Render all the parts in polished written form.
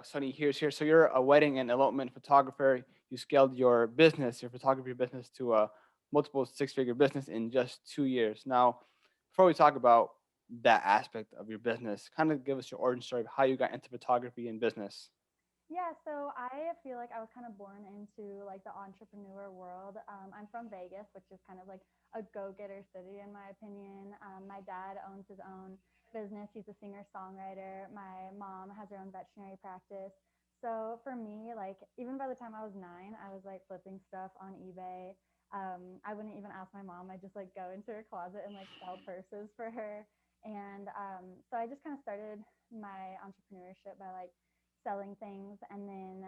Sunnie Heers here. So you're a wedding and elopement photographer. You scaled your photography business to a multiple six-figure business in just 2 years. Now, before we talk about that aspect of your business, kind of give us your origin story of how you got into photography and business. Yeah, so I feel like I was kind of born into like the entrepreneur world. I'm from Vegas, which is kind of like a go-getter city in my opinion. My dad owns his own business. He's a singer-songwriter. My mom has her own veterinary practice. So for me, like even by the time I was 9, I was like flipping stuff on eBay. I wouldn't even ask my mom. I just like go into her closet and like sell purses for her. And so I just kind of started my entrepreneurship by like selling things. And then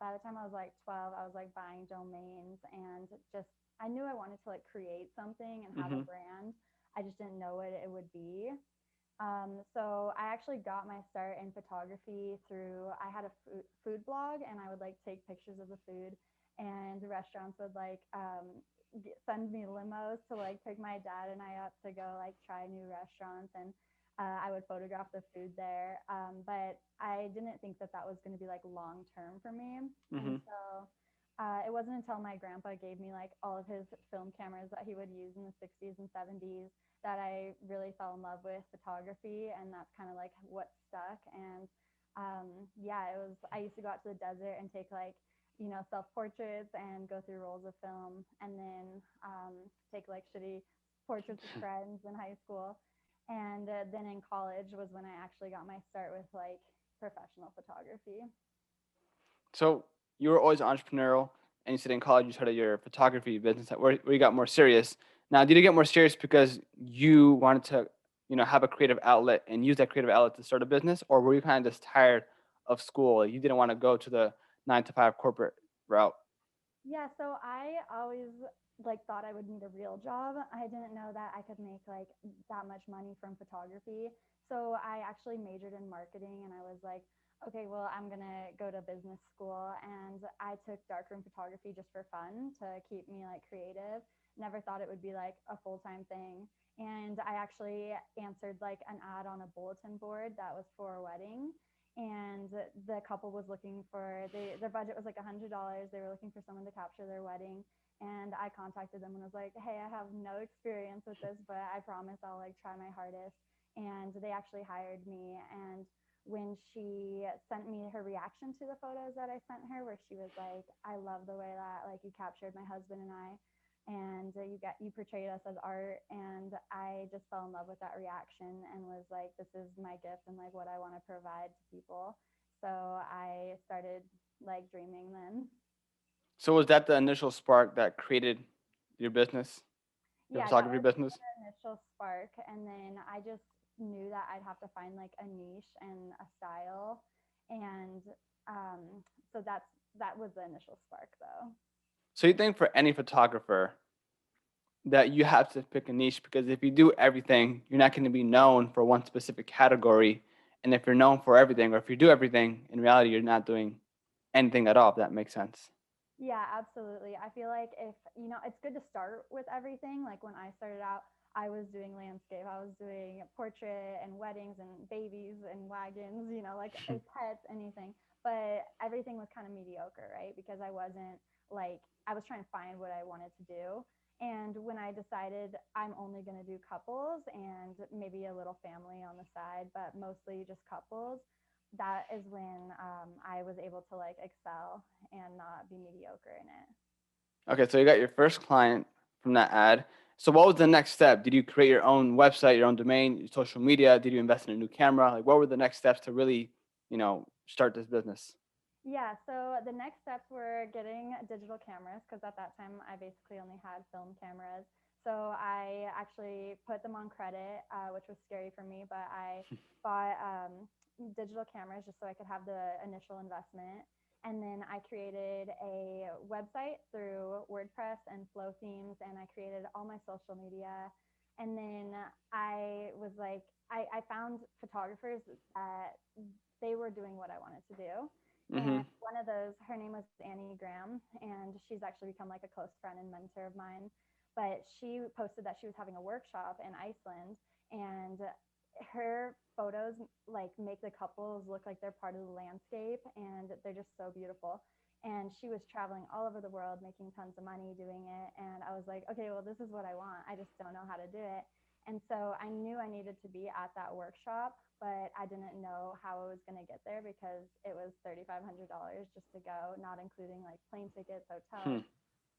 by the time I was like 12, I was like buying domains and just, I knew I wanted to like create something and have a Hmm. brand. I just didn't know what it would be. So I actually got my start in photography through, I had a food blog and I would like take pictures of the food and the restaurants would like send me limos to like pick my dad and I up to go like try new restaurants and I would photograph the food there. But I didn't think that that was going to be like long term for me. And Hmm. so it wasn't until my grandpa gave me like all of his film cameras that he would use in the 60s and 70s that I really fell in love with photography. And that's kind of like what stuck. And yeah, it was, I used to go out to the desert and take like, self portraits and go through rolls of film and then take like shitty portraits of friends in high school. And then in college was when I actually got my start with like professional photography. So you were always entrepreneurial, and you said in college you started your photography business where you got more serious. Now, did you get more serious because you wanted to, have a creative outlet and use that creative outlet to start a business, or were you kind of just tired of school? You didn't want to go to the 9 to 5 corporate route. Yeah, so I always like thought I would need a real job. I didn't know that I could make like that much money from photography. So I actually majored in marketing and I was like, okay, well, I'm going to go to business school and I took darkroom photography just for fun to keep me like creative. Never thought it would be like a full-time thing. And I actually answered like an ad on a bulletin board that was for a wedding and the couple was looking for their budget was like $100. They were looking for someone to capture their wedding, and I contacted them and was like, "Hey, I have no experience with this, but I promise I'll like try my hardest." And they actually hired me. And when she sent me her reaction to the photos that I sent her, where she was like, "I love the way that like you captured my husband and I." And you portrayed us as art, and I just fell in love with that reaction and was like, this is my gift and like what I want to provide to people. So I started like dreaming then. So was that the initial spark that created your business, your Yeah, that photography was business? the initial spark, and then I just knew that I'd have to find like a niche and a style. And so that was the initial spark though. So you think for any photographer that you have to pick a niche, because if you do everything, you're not going to be known for one specific category. And if you're known for everything, or if you do everything, in reality, you're not doing anything at all, if that makes sense. Yeah, absolutely. I feel like if, it's good to start with everything. Like when I started out, I was doing landscape, I was doing portrait and weddings and babies and wagons, like pets, anything. But everything was kind of mediocre, right? Because I wasn't like, I was trying to find what I wanted to do. And when I decided I'm only going to do couples and maybe a little family on the side, but mostly just couples, that is when I was able to like excel and not be mediocre in it. Okay, so you got your first client from that ad. So what was the next step? Did you create your own website, your own domain, your social media? Did you invest in a new camera? Like, what were the next steps to really, start this business? Yeah, so the next steps were getting digital cameras because at that time I basically only had film cameras. So I actually put them on credit, which was scary for me, but I bought digital cameras just so I could have the initial investment. And then I created a website through WordPress and Flow themes, and I created all my social media. And then I was like, I found photographers that they were doing what I wanted to do. And Hmm. one of those, her name was Annie Graham, and she's actually become like a close friend and mentor of mine. But she posted that she was having a workshop in Iceland, and her photos like make the couples look like they're part of the landscape, and they're just so beautiful. And she was traveling all over the world making tons of money doing it, and I was like, okay, well, this is what I want, I just don't know how to do it. And so I knew I needed to be at that workshop, but I didn't know how I was going to get there because it was $3,500 just to go, not including like plane tickets, Hmm. hotels.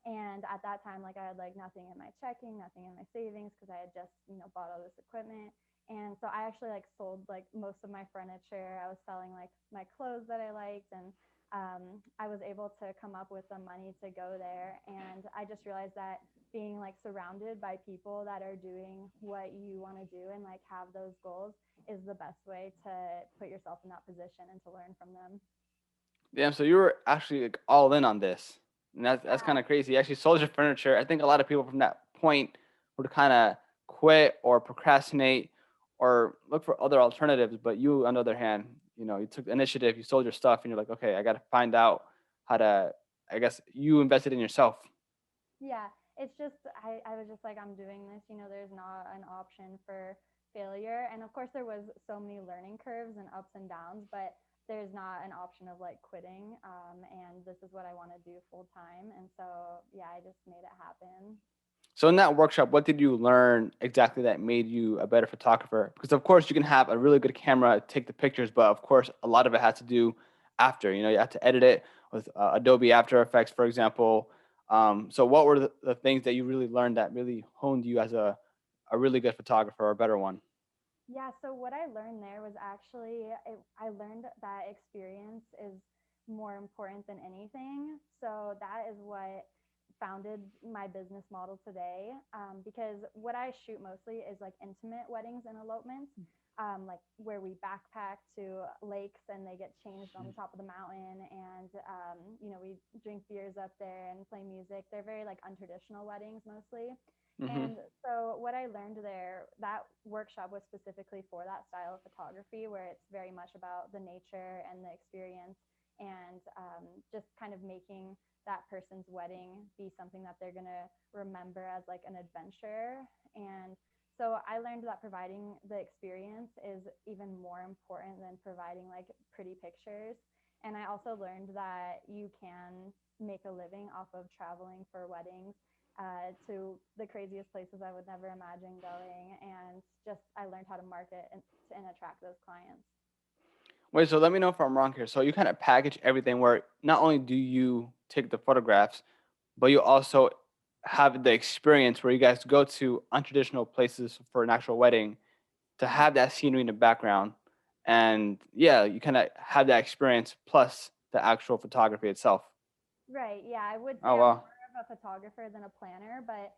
And at that time, like I had like nothing in my checking, nothing in my savings because I had just, bought all this equipment. And so I actually like sold like most of my furniture. I was selling like my clothes that I liked, and I was able to come up with the money to go there. And I just realized that being like surrounded by people that are doing what you want to do and like have those goals is the best way to put yourself in that position and to learn from them. Damn, so you were actually like all in on this. And that's kind Yeah. of crazy. You actually sold your furniture. I think a lot of people from that point would kind of quit or procrastinate or look for other alternatives. But you, on the other hand, you took the initiative, you sold your stuff, and you're like, okay, I got to find out how to, I guess you invested in yourself. Yeah, it's just I was just like, I'm doing this, there's not an option for failure. And of course there was so many learning curves and ups and downs, but there's not an option of like quitting. And this is what I want to do full time. And so yeah, I just made it happen. So in that workshop, what did you learn exactly that made you a better photographer? Because of course you can have a really good camera, take the pictures, but of course a lot of it has to do after. You have to edit it with Adobe After Effects, for example. So what were the things that you really learned that really honed you as a really good photographer or a better one? Yeah, so what I learned there was actually I learned that experience is more important than anything. So that is what founded my business model today. Because what I shoot mostly is like intimate weddings and elopements, like where we backpack to lakes and they get changed on the top of the mountain, and we drink beers up there and play music. They're very like untraditional weddings mostly. Hmm. And so what I learned there, that workshop was specifically for that style of photography where it's very much about the nature and the experience, and just kind of making that person's wedding be something that they're going to remember as like an adventure. And so I learned that providing the experience is even more important than providing like pretty pictures. And I also learned that you can make a living off of traveling for weddings, to the craziest places I would never imagine going. And just I learned how to market and attract those clients. Wait, so let me know if I'm wrong here. So you kind of package everything where not only do you take the photographs, but you also have the experience where you guys go to untraditional places for an actual wedding to Mhm. have that scenery in the background. And yeah, you kind of have that experience plus the actual photography itself. Right. Yeah. I would say Oh, I'm wow. more of a photographer than a planner, but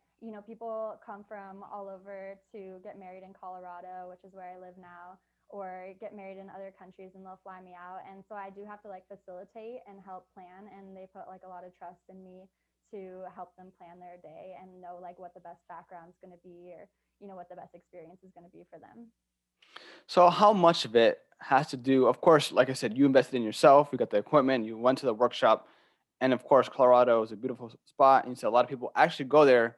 people come from all over to get married in Colorado, which is where I live now, or get married in other countries and they'll fly me out. And so I do have to like facilitate and help plan, and they put like a lot of trust in me to help them plan their day and know like what the best background is going to be, or what the best experience is going to be for them. So how much of it has to do, of course, like I said, you invested in yourself, you got the equipment, you went to the workshop, and of course, Colorado is a beautiful spot. And you said a lot of people actually go there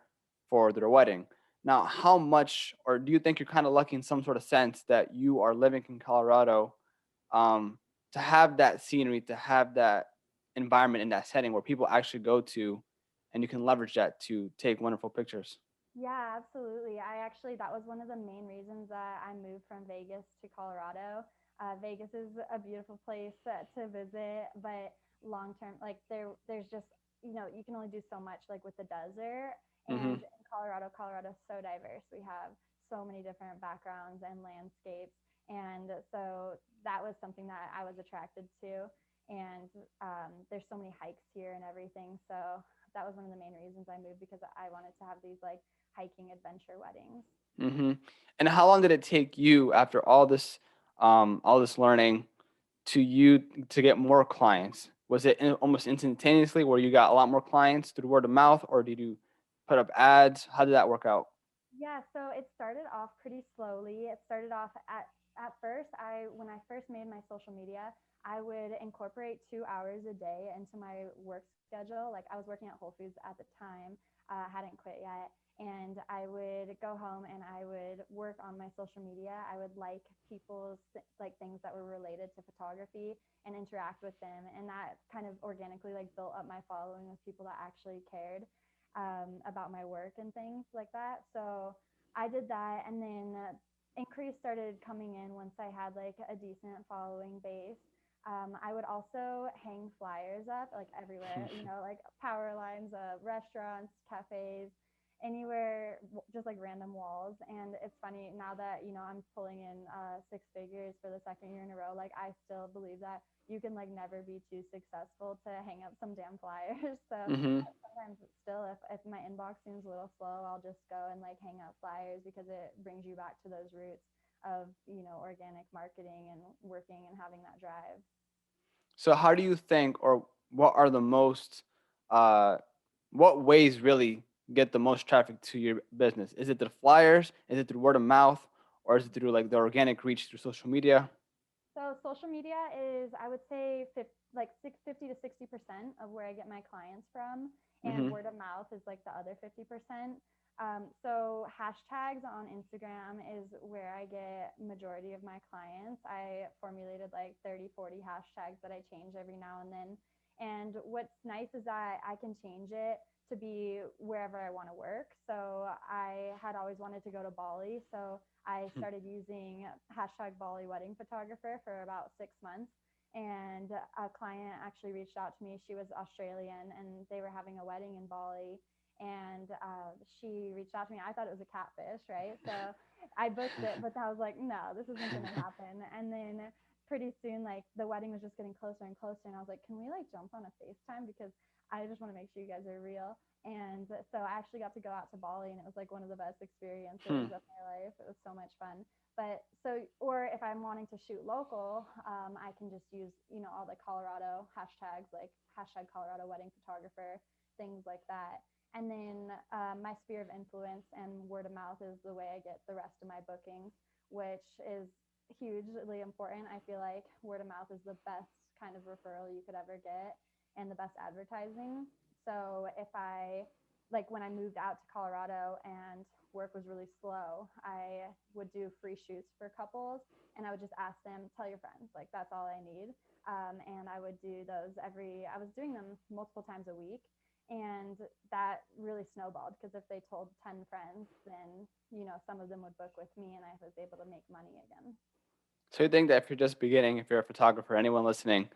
for their wedding. Now, how much, or do you think you're kind of lucky in some sort of sense that you are living in Colorado, um, to have that scenery, to have that environment in that setting where people actually go to, and you can leverage that to take wonderful pictures? Yeah, absolutely. That was one of the main reasons that I moved from Vegas to Colorado. Vegas is a beautiful place to visit, but long term, like there's just, you can only do so much like with the desert. Hmm. And in Colorado's so diverse. We have so many different backgrounds and landscapes. And so that was something that I was attracted to. And there's so many hikes here and everything. So that was one of the main reasons I moved, because I wanted to have these like hiking adventure weddings. Hmm. And how long did it take you after all this learning to you to get more clients? Was it almost instantaneously where you got a lot more clients through word of mouth, or did you put up ads? How did that work out? Yeah, so it started off pretty slowly. It started off at first, I when I first made my social media, I would incorporate 2 hours a day into my work schedule. Like I was working at Whole Foods at the time, hadn't quit yet, and I would go home and I would work on my social media. I would like people's like things that were related to photography and interact with them, and that kind of organically like built up my following of people that actually cared about my work and things like that. So I did that, and then increase started coming in once I had like a decent following base. I would also hang flyers up like everywhere, like power lines of restaurants, cafes, anywhere, just like random walls. And it's funny now that, I'm pulling in six figures for the second year in a row, like I still believe that you can like never be too successful to hang up some damn flyers. So Mm-hmm. sometimes still, if my inbox seems a little slow, I'll just go and like hang up flyers because it brings you back to those roots of, organic marketing and working and having that drive. So how do you think, or what are the most, uh, what ways really get the most traffic to your business? Is it the flyers? Is it through word of mouth? Or is it through like the organic reach through social media? So social media is, I would say, like 50 to 60% of where I get my clients from, and Mm-hmm. word of mouth is like the other 50%. So hashtags on Instagram is where I get majority of my clients. I formulated like 30, 40 hashtags that I change every now and then. And what's nice is that I can change it to be wherever I want to work. So I had always wanted to go to Bali. So I started using hashtag Bali wedding photographer for about 6 months. And a client actually reached out to me. She was Australian and they were having a wedding in Bali. And she reached out to me. I thought it was a catfish, right? So I booked it, but I was like, no, this isn't going to happen. And then pretty soon, like the wedding was just getting closer and closer. And I was like, can we like jump on a FaceTime? Because I just want to make sure you guys are real. And so I actually got to go out to Bali, and it was like one of the best experiences Hmm. of my life. It was so much fun. But so, or if I'm wanting to shoot local, I can just use, all the Colorado hashtags, like hashtag Colorado wedding photographer, things like that. And then my sphere of influence and word of mouth is the way I get the rest of my bookings, which is hugely important. I feel like word of mouth is the best kind of referral you could ever get and the best advertising. So if I, like when I moved out to Colorado and work was really slow, I would do free shoots for couples, and I would just ask them, tell your friends, like that's all I need. And I would do those I was doing them multiple times a week. And that really snowballed because if they told 10 friends, then, some of them would book with me and I was able to make money again. So you think that if you're just beginning, if you're a photographer, anyone listening,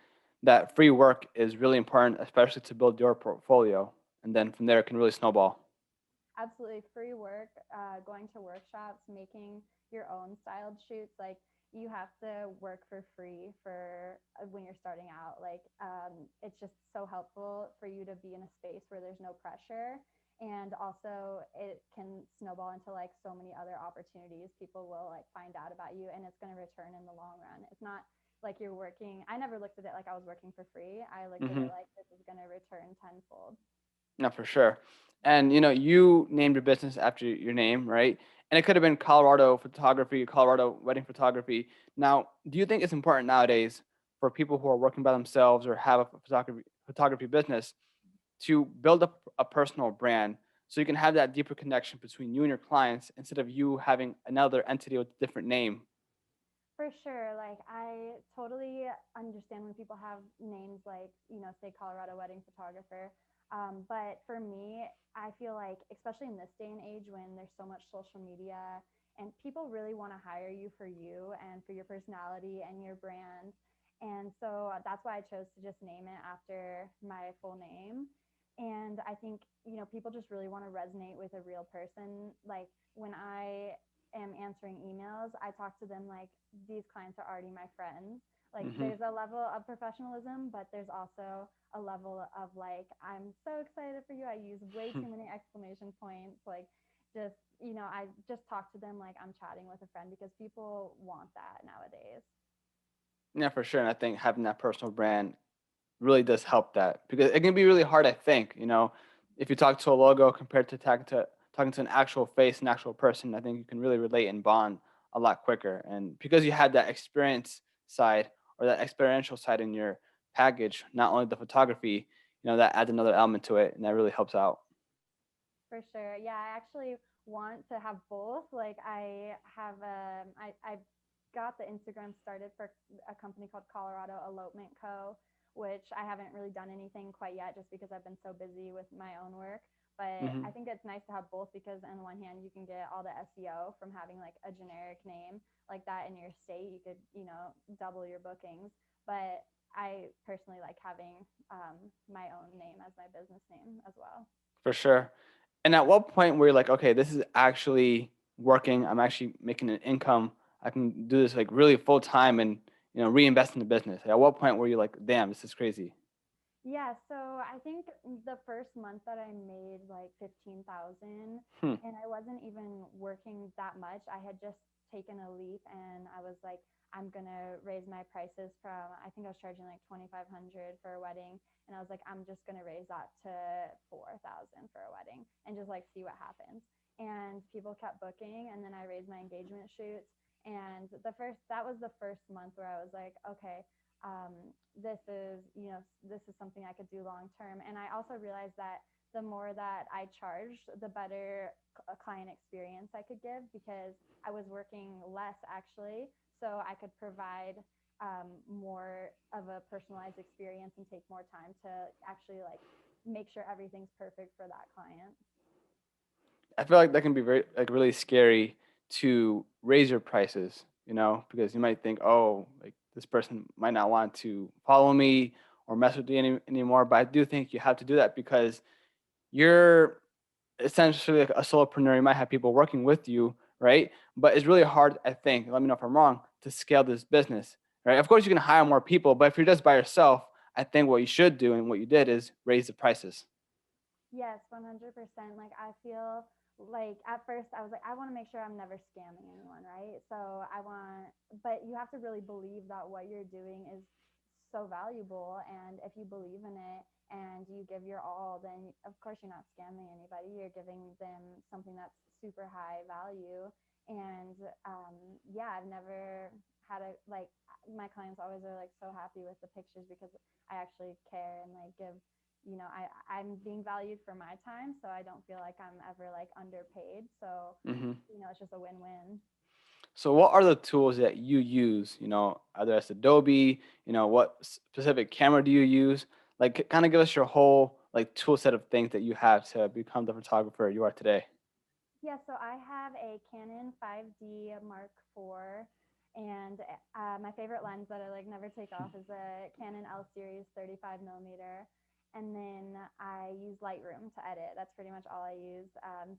that free work is really important, especially to build your portfolio, and then from there it can really snowball. Absolutely free work, going to workshops, making your own styled shoots. Like you have to work for free for when you're starting out. Like it's just so helpful for you to be in a space where there's no pressure. And also it can snowball into like so many other opportunities. People will like find out about you and it's going to return in the long run. It's not like you're working. I never looked at it like I was working for free. I looked at Mm-hmm. it like this is going to return tenfold. No, for sure. And you named your business after your name, right? And it could have been Colorado photography, Colorado wedding photography. Now, do you think it's important nowadays for people who are working by themselves or have a photography business to build up a personal brand so you can have that deeper connection between you and your clients instead of you having another entity with a different name? For sure. Like, I totally understand when people have names like, say Colorado wedding photographer. But for me, I feel like, especially in this day and age when there's so much social media and people really want to hire you and for your personality and your brand. And so that's why I chose to just name it after my full name. And I think, people just really want to resonate with a real person. Like, when I am answering emails, I talk to them like these clients are already my friends. Like Hmm. there's a level of professionalism, but there's also a level of like, I'm so excited for you. I use way too many exclamation points. Like just, I just talk to them like I'm chatting with a friend because people want that nowadays. Yeah, for sure. And I think having that personal brand really does help that because it can be really hard. I think if you talk to a logo compared to talking to an actual face, an actual person, I think you can really relate and bond a lot quicker. And because you had that experience side or that experiential side in your package, not only the photography, that adds another element to it, and that really helps out. For sure. Yeah, I actually want to have both. Like I have I got the Instagram started for a company called Colorado Elopement Co., which I haven't really done anything quite yet just because I've been so busy with my own work. But I Hmm. think it's nice to have both because on one hand you can get all the SEO from having like a generic name like that in your state. You could, double your bookings. But I personally like having my own name as my business name as well. For sure. And at what point were you like, okay, this is actually working. I'm actually making an income. I can do this like really full time and reinvest in the business. At what point were you like, damn, this is crazy? Yeah, so I think the first month that I made like 15,000 Hmm. and I wasn't even working that much. I had just taken a leap and I was like I'm going to raise my prices from I think I was charging like 2,500 for a wedding and I was like I'm just going to raise that to 4,000 for a wedding and just like see what happens. And people kept booking and then I raised my engagement shoots and that was the first month where I was like okay, um, this is something I could do long term. And I also realized that the more that I charged, the better client experience I could give because I was working less actually, so I could provide more of a personalized experience and take more time to actually like make sure everything's perfect for that client. I feel like that can be very like really scary to raise your prices, because you might think, oh, like this person might not want to follow me or mess with you anymore. But I do think you have to do that because you're essentially like a solopreneur. You might have people working with you, right? But it's really hard, I think, let me know if I'm wrong, to scale this business, right? Of course, you can hire more people, but if you're just by yourself, I think what you should do and what you did is raise the prices. Yes, 100%. Like I feel like at first I was like I want to make sure I'm never scamming anyone, right? So but you have to really believe that what you're doing is so valuable and if you believe in it and you give your all, then of course you're not scamming anybody. You're giving them something that's super high value. And yeah, I've never had a like my clients always are like so happy with the pictures because I actually care and like give I'm being valued for my time, so I don't feel like I'm ever like underpaid. So, Hmm. it's just a win-win. So, what are the tools that you use? Either as Adobe, what specific camera do you use? Like, kind of give us your whole like tool set of things that you have to become the photographer you are today. Yeah, so I have a Canon 5D Mark IV, and my favorite lens that I like never take off is a Canon L series 35 millimeter. And then I use Lightroom to edit. That's pretty much all I use.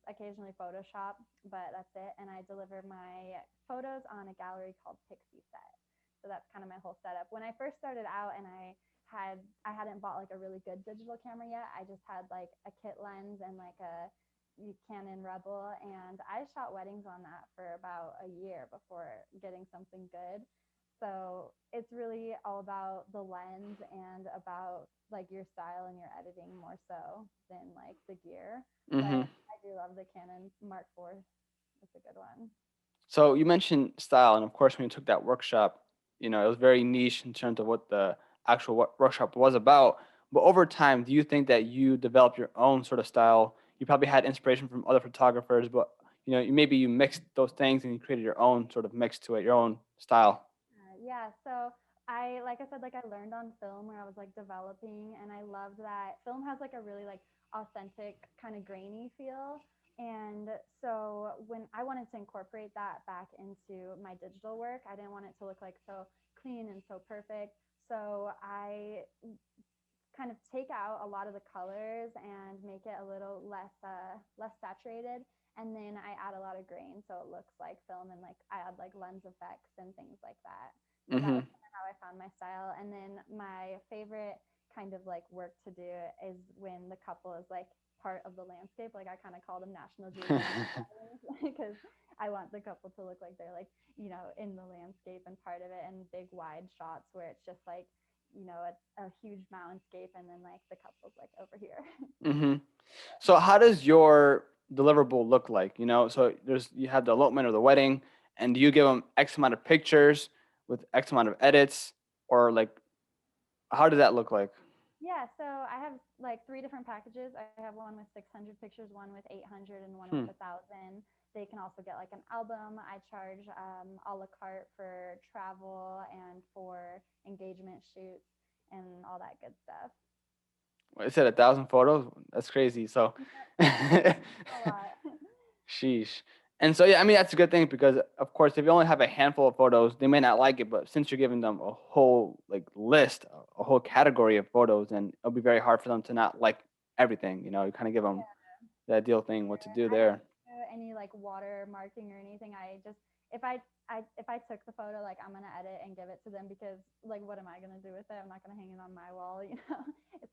Occasionally Photoshop, but that's it. And I deliver my photos on a gallery called Pixie Set. So that's kind of my whole setup. When I first started out, and I hadn't bought like a really good digital camera yet. I just had like a kit lens and like a Canon Rebel, and I shot weddings on that for about a year before getting something good. So it's really all about the lens and about like your style and your editing more so than like the gear. Hmm. But I do love the Canon Mark IV. It's a good one. So you mentioned style, and of course, when you took that workshop, it was very niche in terms of what the actual workshop was about. But over time, do you think that you developed your own sort of style? You probably had inspiration from other photographers, but maybe you mixed those things and you created your own sort of mix to it, your own style. Yeah, so like I said, like I learned on film where I was like developing, and I loved that film has like a really like authentic kind of grainy feel. And so when I wanted to incorporate that back into my digital work, I didn't want it to look like so clean and so perfect. So I kind of take out a lot of the colors and make it a little less saturated, and then I add a lot of grain so it looks like film, and like I add like lens effects and things like that. So that was Hmm. kind of how I found my style. And then my favorite kind of like work to do is when the couple is like part of the landscape. Like I kind of call them National Geographic because I want the couple to look like they're like in the landscape and part of it, and big wide shots where it's just like a huge moundscape and then like the couple's like over here. Hmm. So how does your deliverable look like? So you have the elopement or the wedding, and do you give them X amount of pictures with X amount of edits, or like how does that look like? Yeah, so I have like three different packages. I have one with 600 pictures, one with 800, and one with Hmm. 1,000. They can also get like an album. I charge a la carte for travel and for engagement shoots and all that good stuff. I said 1,000 photos. That's crazy. So, A lot. sheesh. And so, yeah, I mean, that's a good thing because, of course, if you only have a handful of photos, they may not like it. But since you're giving them a whole like list, a whole category of photos, and it'll be very hard for them to not like everything. You kind of give them Yeah, the ideal thing, what to sure. do I don't there. do any like watermarking or anything. I just if I took the photo, like I'm gonna edit and give it to them because like what am I gonna do with it? I'm not gonna hang it on my wall.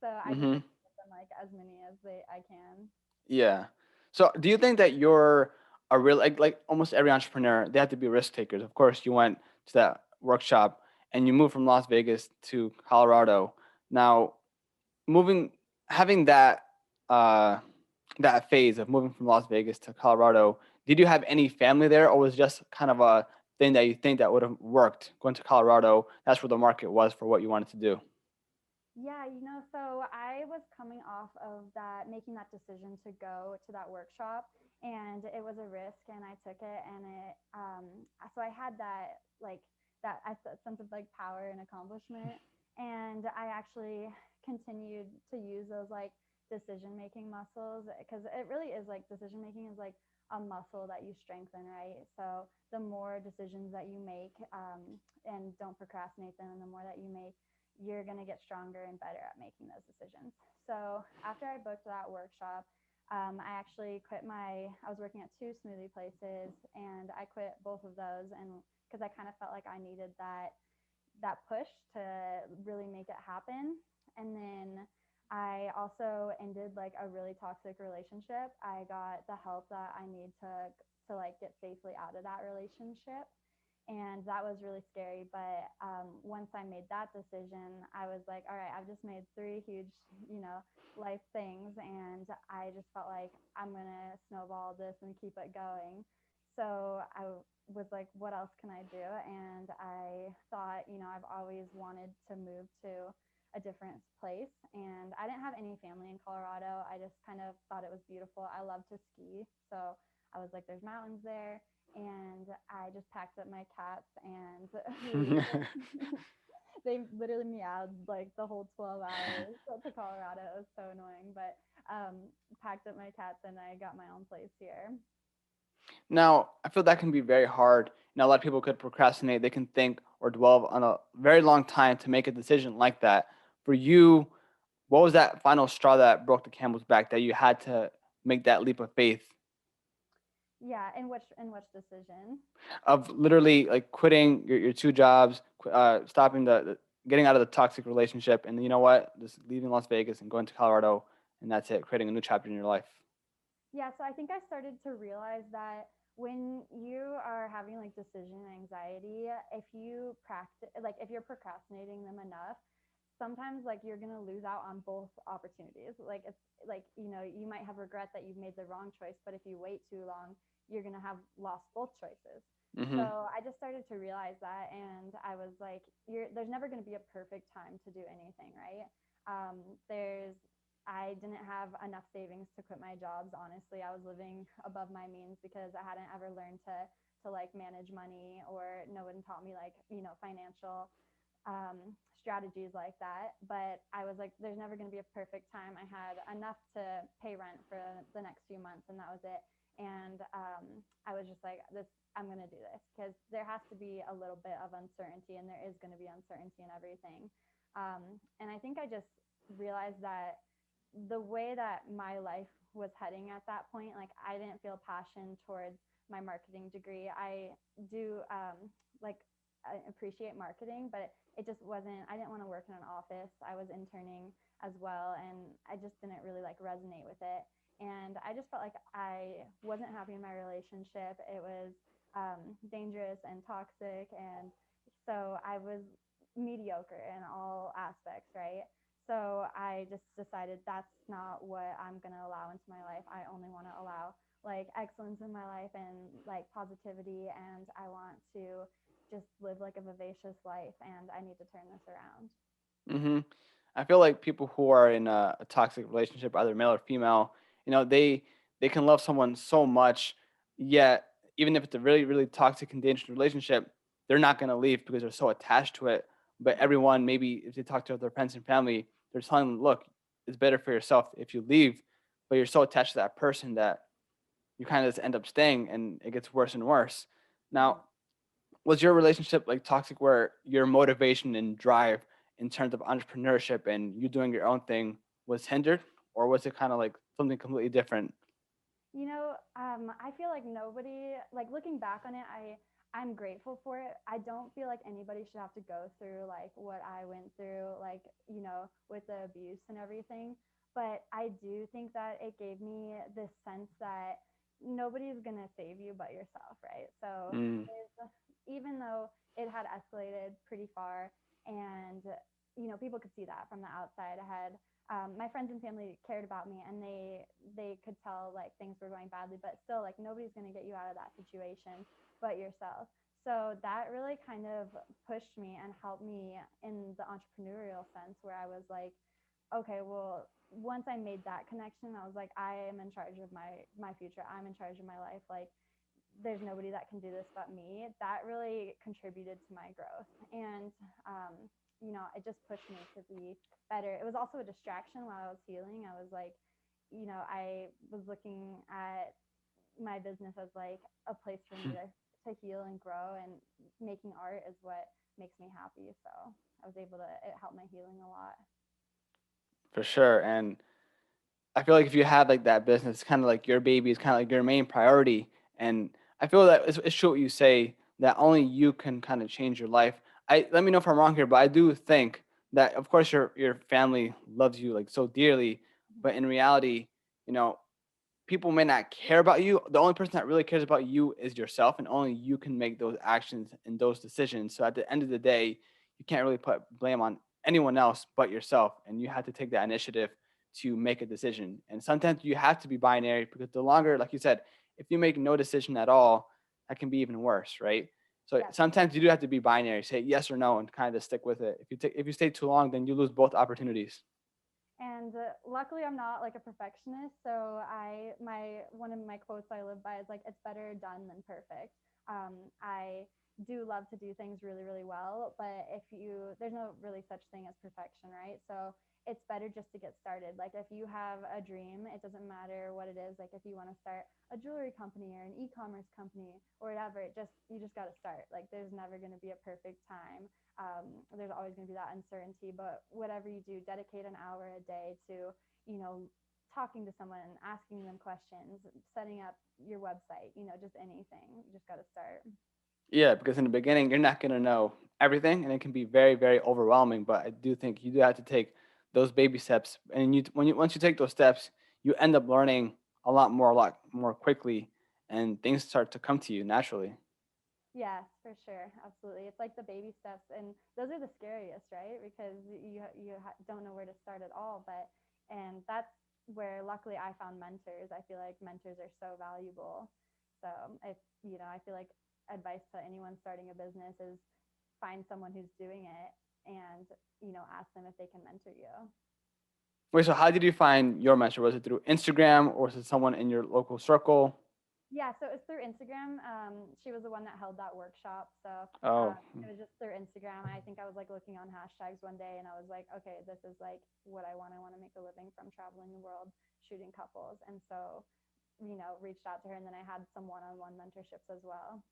So I just Hmm. try to give them like as many as I can. Yeah. So, do you think that you're a real like almost every entrepreneur, they have to be risk takers? Of course, you went to that workshop and you moved from Las Vegas to Colorado. Now, moving having uh that phase of moving from Las Vegas to Colorado, did you have any family there, or was it just kind of a thing that you think that would have worked going to Colorado? That's where the market was for what you wanted to do. Yeah, so I was coming off of that, making that decision to go to that workshop, and it was a risk, and I took it, and so I had that like sense of like power and accomplishment, and I actually continued to use those like decision making muscles because it really is like decision making is like a muscle that you strengthen, right? So the more decisions that you make, and don't procrastinate them, and the more that you make, you're going to get stronger and better at making those decisions. So after I booked that workshop, I actually I was working at two smoothie places and I quit both of those. And because I kind of felt like I needed that push to really make it happen. And then I also ended like a really toxic relationship. I got the help that I need to like get safely out of that relationship, and that was really scary. But once I made that decision, I was like, all right, I've just made three huge, life things, and I just felt like I'm gonna snowball this and keep it going. So I was like, what else can I do? And I thought, I've always wanted to move to a different place, and I didn't have any family in Colorado. I just kind of thought it was beautiful. I love to ski, so I was like, there's mountains there, and I just packed up my cats and we they literally meowed like the whole 12 hours to Colorado. It was so annoying, but packed up my cats and I got my own place here. Now, I feel that can be very hard. A lot of people could procrastinate. They can think or dwell on a very long time to make a decision like that. For you, what was that final straw that broke the camel's back that you had to make that leap of faith Yeah, in which decision? of literally like quitting your two jobs, stopping getting out of the toxic relationship, and you know what, just leaving Las Vegas and going to Colorado, and that's it, creating a new chapter in your life. Yeah, so I think I started to realize that when you are having like decision anxiety, if you practice, like if you're procrastinating them enough, sometimes like you're going to lose out on both opportunities. Like it's like, you might have regret that you've made the wrong choice, but if you wait too long, you're going to have lost both choices. Hmm. So I just started to realize that, and I was like, there's never going to be a perfect time to do anything, right? There's I didn't have enough savings to quit my jobs. Honestly, I was living above my means because I hadn't ever learned to like manage money, or no one taught me like, financial strategies like that. But I was like, there's never going to be a perfect time. I had enough to pay rent for the next few months, and that was it. And I was just like, I'm going to do this because there has to be a little bit of uncertainty, and there is going to be uncertainty in everything. And I think I just realized that the way that my life was heading at that point, like I didn't feel passion towards my marketing degree. I do like I appreciate marketing, but it just wasn't. I didn't want to work in an office. I was interning as well, and I just didn't really like resonate with it. And I just felt like I wasn't happy in my relationship. It was dangerous and toxic, and so I was mediocre in all aspects, right? So I just decided that's not what I'm going to allow into my life. I only want to allow like excellence in my life and like positivity, and I want to just live like a vivacious life, and I need to turn this around. Hmm. I feel like people who are in a toxic relationship, either male or female, they can love someone so much, yet even if it's a really really toxic and dangerous relationship, they're not going to leave because they're so attached to it. But Mhm. everyone, maybe if they talk to their friends and family, they're telling them, look, it's better for yourself if you leave. But you're so attached to that person that you kind of just end up staying, and it gets worse and worse. Now, Mhm. was your relationship like toxic where your motivation and drive in terms of entrepreneurship and you doing your own thing was hindered, or was it kind of like something completely different? I feel like nobody, like looking back on it, I'm grateful for it. I don't feel like anybody should have to go through like what I went through, like, with the abuse and everything. But I do think that it gave me this sense that nobody's gonna save you but yourself, right? So Mm, even though it had escalated pretty far, and people could see that from the outside. I had my friends and family cared about me, and they could tell like things were going badly, but still, like, nobody's going to get you out of that situation but yourself. So that really kind of pushed me and helped me in the entrepreneurial sense, where I was like, okay, well, once I made that connection, I was like, I am in charge of my future, I'm in charge of my life. Like, there's nobody that can do this but me. That really contributed to my growth. And it just pushed me to be better. It was also a distraction while I was healing. I was like, I was looking at my business as like a place for me to heal and grow, and making art is what makes me happy. So I was able to, it helped my healing a lot. for sure. And I feel like if you had like that business, it's kind of like your baby, is kind of like your main priority. And I feel that it's true what you say, that only you can kind of change your life. I Let me know if I'm wrong here, but I do think that of course your family loves you like so dearly, but in reality, you know, people may not care about you. The only person that really cares about you is yourself, and only you can make those actions and those decisions. So at the end of the day, you can't really put blame on anyone else but yourself, and you have to take that initiative to make a decision. And sometimes you have to be binary because the longer, like you said, if you make no decision at all, that can be even worse, right? So Yes. sometimes you do have to be binary, say yes or no, and kind of stick with it. If you stay too long, then you lose both opportunities. And luckily, I'm not like a perfectionist. So my one of my quotes I live by is like, "It's better done than perfect." I do love to do things really, really well, but there's no really such thing as perfection, right? So it's better just to get started. Like, if you have a dream, it doesn't matter what it is. Like, if you want to start a jewelry company or an e-commerce company or whatever, you just got to start. Like, there's never going to be a perfect time. There's always going to be that uncertainty, but whatever you do, dedicate an hour a day to, you know, talking to someone, asking them questions, setting up your website, just anything. You just got to start. Yeah, because in the beginning, you're not going to know everything, and it can be very, very overwhelming. But I do think you do have to take those baby steps, and once you take those steps, you end up learning a lot more quickly, and things start to come to you naturally. Yes, for sure. Absolutely. It's like the baby steps, and those are the scariest, right? Because don't know where to start at all. And that's where luckily I found mentors. I feel like mentors are so valuable. So if, I feel like advice to anyone starting a business is find someone who's doing it, and, ask them if they can mentor you. Wait, so how did you find your mentor? Was it through Instagram, or was it someone in your local circle? Yeah, so it was through Instagram. She was the one that held that workshop. So Oh, it was just through Instagram. I think I was like looking on hashtags one day, and I was like, okay, this is like what I want. I want to make a living from traveling the world shooting couples. And so, reached out to her, and then I had some one-on-one mentorships as well.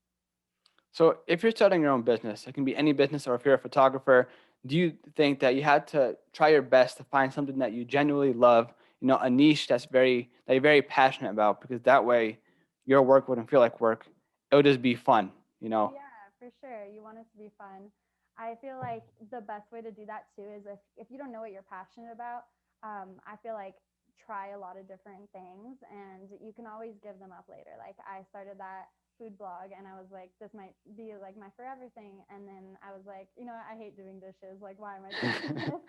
so if you're starting your own business, it can be any business, or if you're a photographer, do you think that you had to try your best to find something that you genuinely love, a niche that you're very passionate about, because that way your work wouldn't feel like work. It would just be fun, you know? Yeah, for sure. You want it to be fun. I feel like the best way to do that too is if you don't know what you're passionate about, I feel like try a lot of different things, and you can always give them up later. Like, I started that food blog, and I was like, this might be like my forever thing. And then I was like, I hate doing dishes. Like, why am I doing this?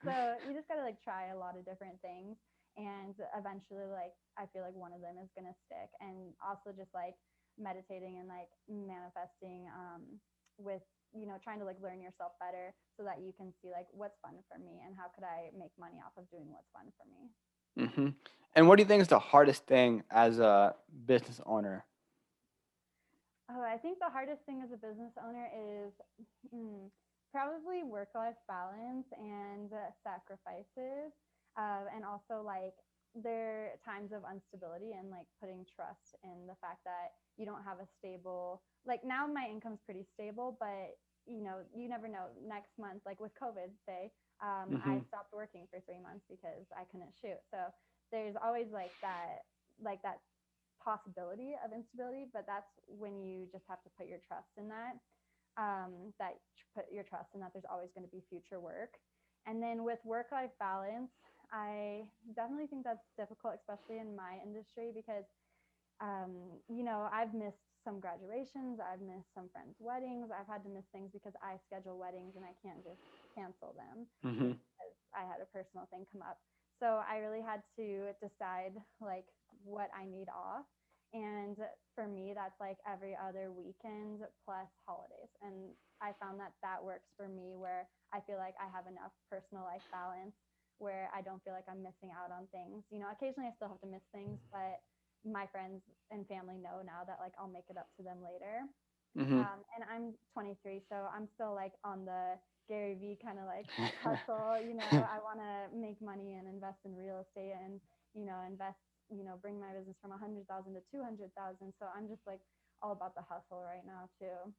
So you just gotta like try a lot of different things, and eventually, like, I feel like one of them is gonna stick. And also just like meditating and like manifesting with trying to like learn yourself better so that you can see like what's fun for me and how could I make money off of doing what's fun for me. Hmm. And what do you think is the hardest thing as a business owner? Oh, I think the hardest thing as a business owner is probably work life balance and sacrifices. And also, like, there are times of instability and like putting trust in the fact that you don't have a stable, like, now my income's pretty stable, but you never know. Next month, like with COVID, say, I Hmm. stopped working for 3 months because I couldn't shoot. So there's always like that possibility of instability, but that's when you just have to put your trust in that. Put your trust in that there's always going to be future work. And then with work life balance, I definitely think that's difficult, especially in my industry, because I've missed some graduations, I've missed some friends' weddings, I've had to miss things because I schedule weddings and I can't just cancel them Hmm. because I had a personal thing come up. So I really had to decide like what I need off. And for me, that's like every other weekend plus holidays. And I found that that works for me where I feel like I have enough personal life balance where I don't feel like I'm missing out on things. Occasionally I still have to miss things, but my friends and family know now that like I'll make it up to them later. Hmm. And I'm 23, so I'm still like on the Gary V kind of like hustle. I want to make money and invest in real estate and invest, bring my business from 100,000 to 200,000. So I'm just like all about the hustle right now too.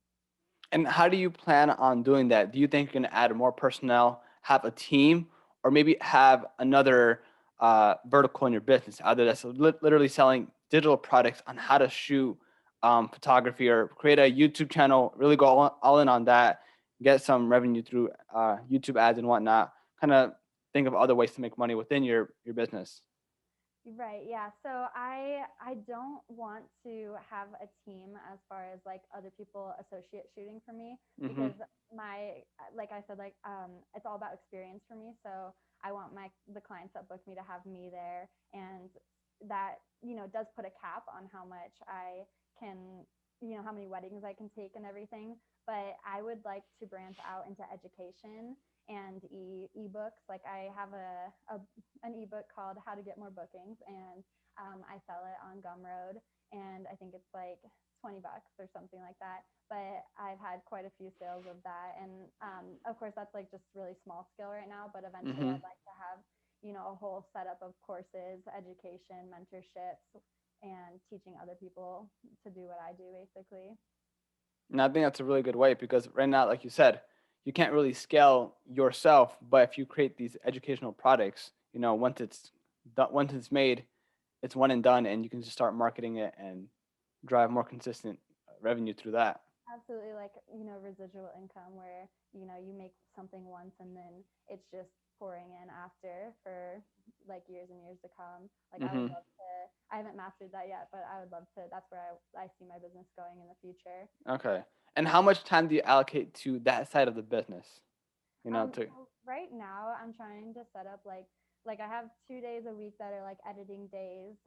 And how do you plan on doing that? Do you think you're going to add more personnel, have a team, or maybe have another vertical in your business, either that's literally selling digital products on how to shoot photography, or create a YouTube channel, really go all in on that, get some revenue through YouTube ads and whatnot, kind of think of other ways to make money within your business. Right. Yeah. So I don't want to have a team as far as like other people associate shooting for me Hmm. because my like I said it's all about experience for me. So I want the clients that book me to have me there, and that does put a cap on how much I can how many weddings I can take and everything. But I would like to branch out into education and ebooks. Like I have an ebook called How to Get More Bookings, and I sell it on Gumroad, and I think it's like $20 or something like that. But I've had quite a few sales of that, and of course that's like just really small scale right now. But eventually, Hmm. I'd like to have a whole setup of courses, education, mentorships, and teaching other people to do what I do, basically. And I think that's a really good way, because right now, like you said, you can't really scale yourself. But if you create these educational products, once it's made, it's one and done, and you can just start marketing it and drive more consistent revenue through that. Absolutely, like residual income where you make something once and then it's just pouring in after for like years and years to come. Like I would Hmm. love to. I haven't mastered that yet, but I would love to. That's where I see my business going in the future. Okay. And how much time do you allocate to that side of the business? To So right now I'm trying to set up like I have 2 days a week that are like editing days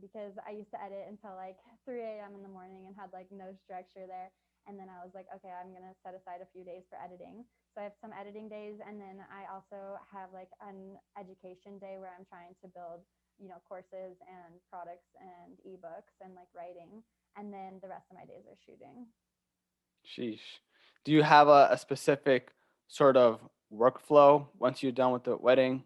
because I used to edit until like 3 a.m. in the morning and had like no structure there. And then I was like, okay, I'm gonna set aside a few days for editing. So I have some editing days, and then I also have like an education day where I'm trying to build courses and products and ebooks and like writing. And then the rest of my days are shooting. sheesh. Do you have a specific sort of workflow once you're done with the wedding?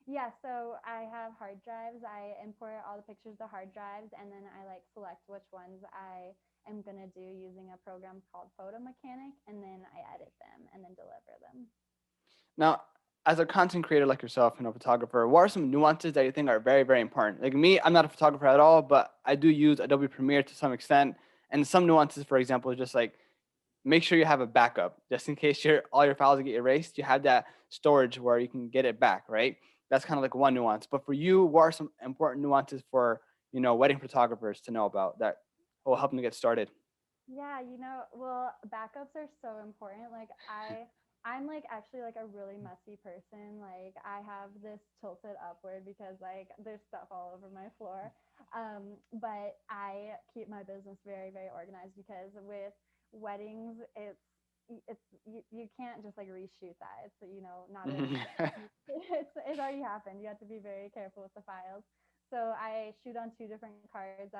Yeah, so I have hard drives. I import all the pictures to hard drives, and then I like select which ones I am gonna do using a program called Photo Mechanic, and then I edit them and then deliver them. Now, as a content creator like yourself and a photographer, what are some nuances that you think are very, very important? Like me, I'm not a photographer at all, but I do use Adobe Premiere to some extent. And some nuances, for example, is just like make sure you have a backup just in case all your files get erased. You have that storage where you can get it back, right? That's kind of like one nuance. But for you, what are some important nuances for wedding photographers to know about that will help them to get started? Yeah, well, backups are so important. Like I'm like actually like a really messy person. Like I have this tilted upward because like there's stuff all over my floor. But I keep my business very, very organized because with weddings, it's you can't just like reshoot that. It's, not a Mhm. it's already happened. You have to be very careful with the files. So I shoot on two different cards.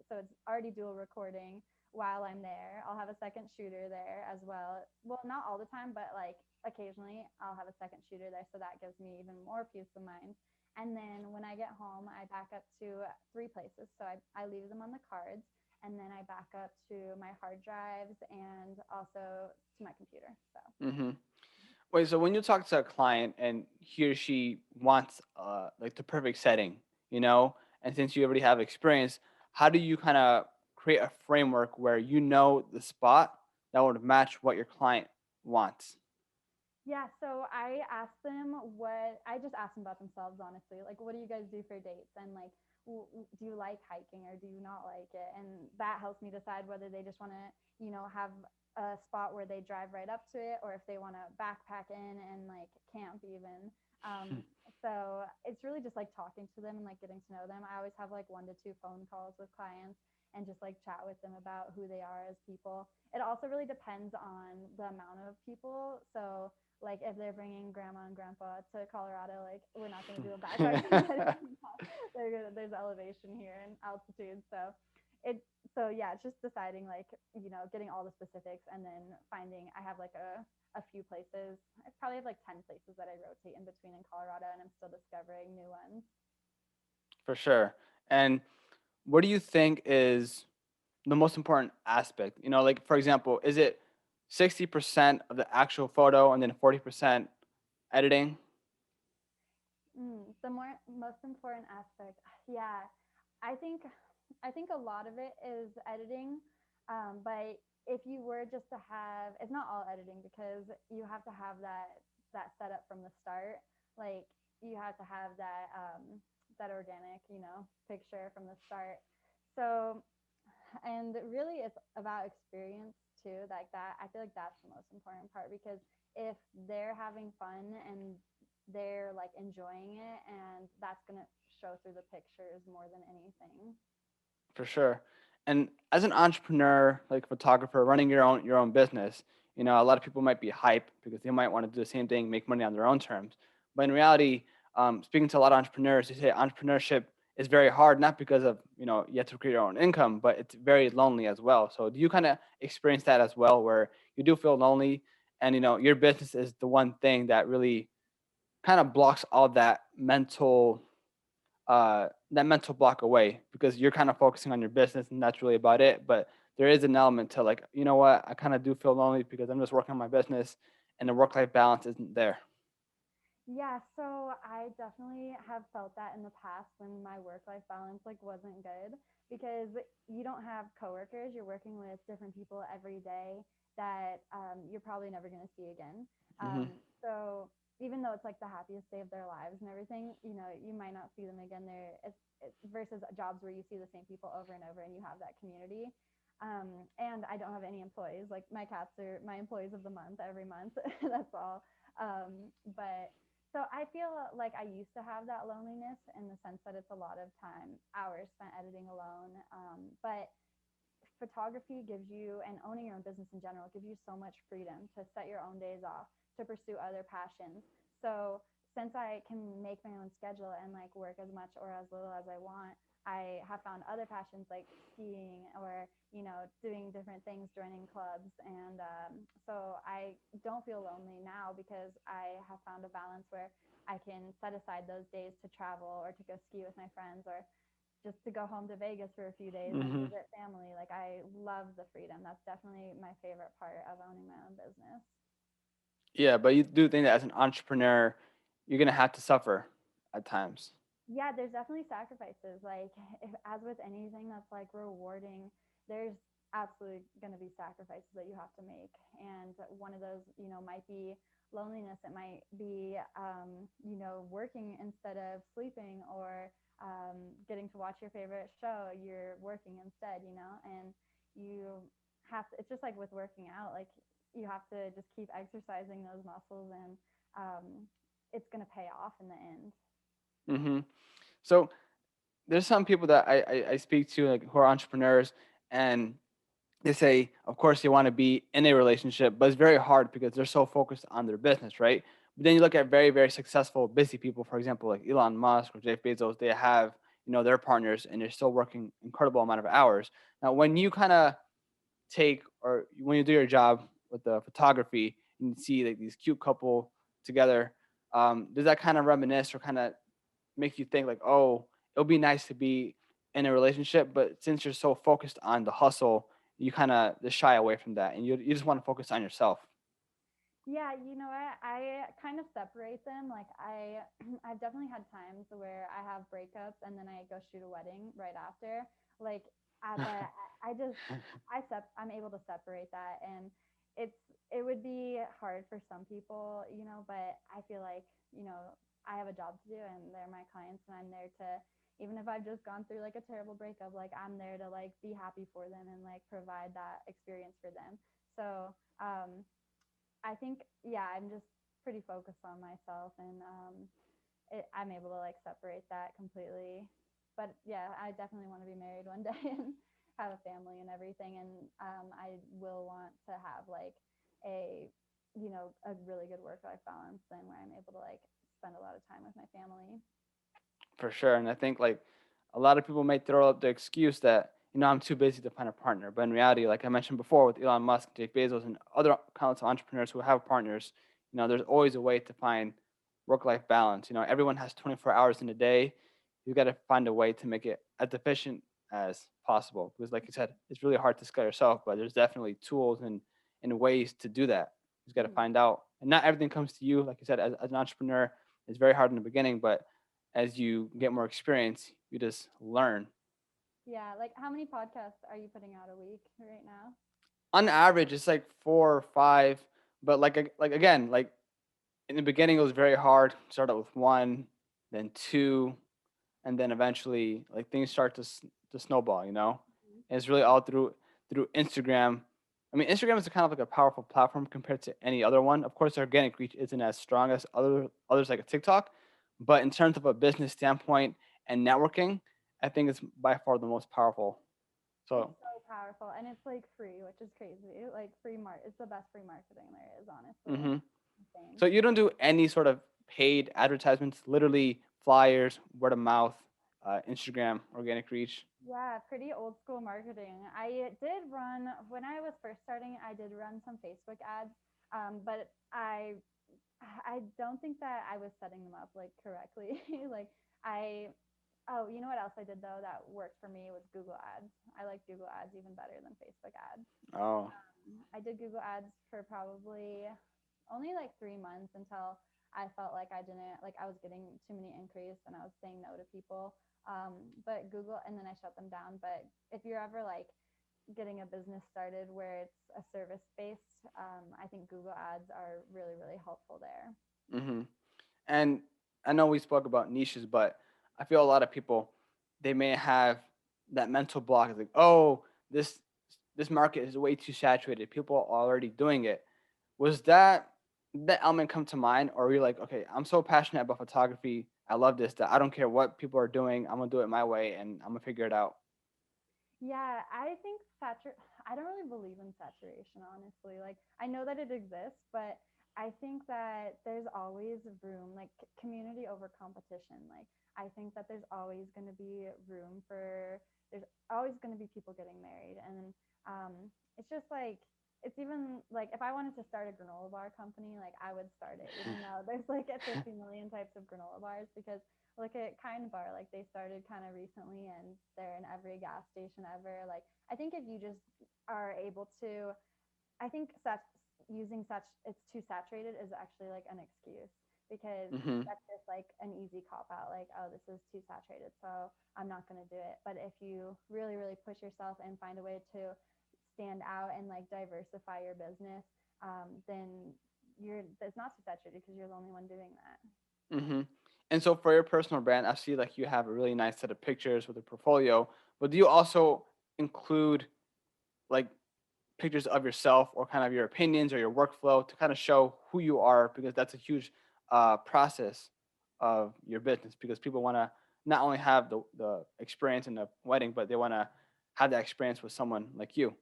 So it's already dual recording while I'm there. I'll have a second shooter there as well. Well, not all the time, but like occasionally I'll have a second shooter there. So that gives me even more peace of mind. And then when I get home, I back up to three places. So I leave them on the cards, and then I back up to my hard drives and also to my computer. So Mhm. Wait, so when you talk to a client and he or she wants like the perfect setting, and since you already have experience, how do you kind of create a framework where you know the spot that would match what your client wants? yeah, so I just ask them about themselves, honestly. Like, what do you guys do for dates? And like, do you like hiking or do you not like it? And that helps me decide whether they just want to, have a spot where they drive right up to it, or if they want to backpack in and like camp even. Um, so it's really just like talking to them and like getting to know them. I always have like 1 to 2 phone calls with clients and just like chat with them about who they are as people. It also really depends on the amount of people. So like if they're bringing grandma and grandpa to Colorado, like we're not going to do a backpacking setting. There's elevation here and altitude, so it yeah, it's just deciding like getting all the specifics and then finding. I have like a few places. I probably have like 10 places that I rotate in between in Colorado, and I'm still discovering new ones. For sure. And what do you think is the most important aspect? Like for example, is it 60% of the actual photo and then 40% editing? The most important aspect, yeah, I think I think a lot of it is editing, but if you were just to have, it's not all editing because you have to have that setup from the start. Like you have to have that organic, picture from the start. So, and really, it's about experience too. Like that, I feel like that's the most important part because if they're having fun and they're like enjoying it, and that's going to show through the pictures more than anything. For sure. And as an entrepreneur, like photographer, running your own business, a lot of people might be hype because they might want to do the same thing, make money on their own terms. But in reality, speaking to a lot of entrepreneurs, they say entrepreneurship is very hard, not because of you have to create your own income, but it's very lonely as well. So do you kind of experience that as well, where you do feel lonely, and your business is the one thing that really kind of blocks all that mental block away because you're kind of focusing on your business and that's really about it. But there is an element to like, you know what, I kind of do feel lonely because I'm just working on my business and the work life balance isn't there. Yeah, so I definitely have felt that in the past when my work-life balance like wasn't good because you don't have coworkers. You're working with different people every day that you're probably never going to see again. Hmm. So even though it's like the happiest day of their lives and everything, you might not see them again there. It's versus jobs where you see the same people over and over and you have that community. And I don't have any employees. Like my cats are my employees of the month every month. That's all. But so I feel like I used to have that loneliness in the sense that it's a lot of time, hours spent editing alone. But photography gives you, and owning your own business in general, gives you so much freedom to set your own days off, to pursue other passions. So since I can make my own schedule and like work as much or as little as I want, I have found other passions like skiing or doing different things, joining clubs, and so I don't feel lonely now because I have found a balance where I can set aside those days to travel or to go ski with my friends or just to go home to Vegas for a few days and Hmm. visit family. Like I love the freedom. That's definitely my favorite part of owning my own business. Yeah, but you do think that as an entrepreneur, you're gonna have to suffer at times. Yeah, there's definitely sacrifices. Like as with anything that's like rewarding, there's absolutely going to be sacrifices that you have to make. And one of those, might be loneliness. It might be, working instead of sleeping or getting to watch your favorite show. You're working instead, and you have to, it's just like with working out, like you have to just keep exercising those muscles and it's going to pay off in the end. Hmm. So there's some people that I speak to like who are entrepreneurs, and they say, of course, they want to be in a relationship, but it's very hard because they're so focused on their business, right? But then you look at very, very successful, busy people, for example, like Elon Musk or Jeff Bezos. They have, their partners, and they're still working incredible amount of hours. Now, when you kind of take, or when you do your job with the photography and you see like these cute couple together, does that kind of reminisce or kind of make you think like, oh, it'll be nice to be in a relationship, but since you're so focused on the hustle, you kind of just shy away from that, and you just want to focus on yourself. Yeah, you know what? I kind of separate them. Like I've definitely had times where I have breakups and then I go shoot a wedding right after. Like but I just I'm able to separate that, and it's it would be hard for some people, but I feel like, I have a job to do and they're my clients, and I'm there to, even if I've just gone through like a terrible breakup, like I'm there to like be happy for them and like provide that experience for them. So, I think, yeah, I'm just pretty focused on myself, and I'm able to like separate that completely. But yeah, I definitely want to be married one day and have a family and everything. And I will want to have like a, a really good work life balance, then where I'm able to like spend a lot of time with my family. For sure. And I think like a lot of people may throw up the excuse that, I'm too busy to find a partner. But in reality, like I mentioned before with Elon Musk, Jeff Bezos, and other countless entrepreneurs who have partners, there's always a way to find work life balance. Everyone has 24 hours in a day. You got to find a way to make it as efficient as possible. Because like you said, it's really hard to scale yourself, but there's definitely tools and ways to do that. You just got to Mm-hmm. find out. And not everything comes to you. Like you said, as an entrepreneur, it's very hard in the beginning, but as you get more experience, you just learn. Yeah, like how many podcasts are you putting out a week right now? On average, it's like 4 or 5, but like again, like in the beginning, it was very hard. Start out with one, then two, and then eventually, like things start to snowball. And it's really all through Instagram. I mean, Instagram is kind of like a powerful platform compared to any other one. Of course, organic reach isn't as strong as others like a TikTok, but in terms of a business standpoint and networking, I think it's by far the most powerful. It's So, so powerful, and it's like free, which is crazy. Like it's the best free marketing there is, honestly. hmm Insane. so you don't do any sort of paid advertisements, literally flyers, word of mouth, Instagram, organic reach. Yeah, pretty old school marketing. I did run when I was first starting. I did run some Facebook ads, but I don't think that I was setting them up like correctly. like I Oh, you know what else I did though that worked for me was Google Ads. I like Google Ads even better than Facebook ads. Oh, I did Google Ads for probably only like 3 months until I felt like I was getting too many inquiries and I was saying no to people. But Google, and then I shut them down. But if you're ever like getting a business started where it's a service based, I think Google Ads are really, really helpful there. hmm and I know we spoke about niches, but I feel a lot of people they may have that mental block. It's like, oh, this this market is way too saturated. People are already doing it. Was that element come to mind, or were you like, okay, I'm so passionate about photography, I love this that I don't care what people are doing, I'm gonna do it my way and I'm gonna figure it out. Yeah, I think I don't really believe in saturation, honestly. Like, I know that it exists, but I think that there's always room, like community over competition. Like, I think that there's always going to be room for, there's always going to be people getting married. And it's just like, it's even like if I wanted to start a granola bar company, like I would start it, even though there's like a 50 million types of granola bars, because look at Kind Bar, like they started kind of recently and they're in every gas station ever. Like I think if you just are able to, I think using such it's too saturated is actually like an excuse, because hmm that's just like an easy cop out, like, oh, this is too saturated, so I'm not going to do it. But if you really, really push yourself and find a way to stand out and like diversify your business, then it's not too saturated because you're the only one doing that. hmm And so for your personal brand, I see like you have a really nice set of pictures with a portfolio, but do you also include like pictures of yourself or kind of your opinions or your workflow to kind of show who you are, because that's a huge process of your business, because people want to not only have the experience in the wedding, but they want to have that experience with someone like you.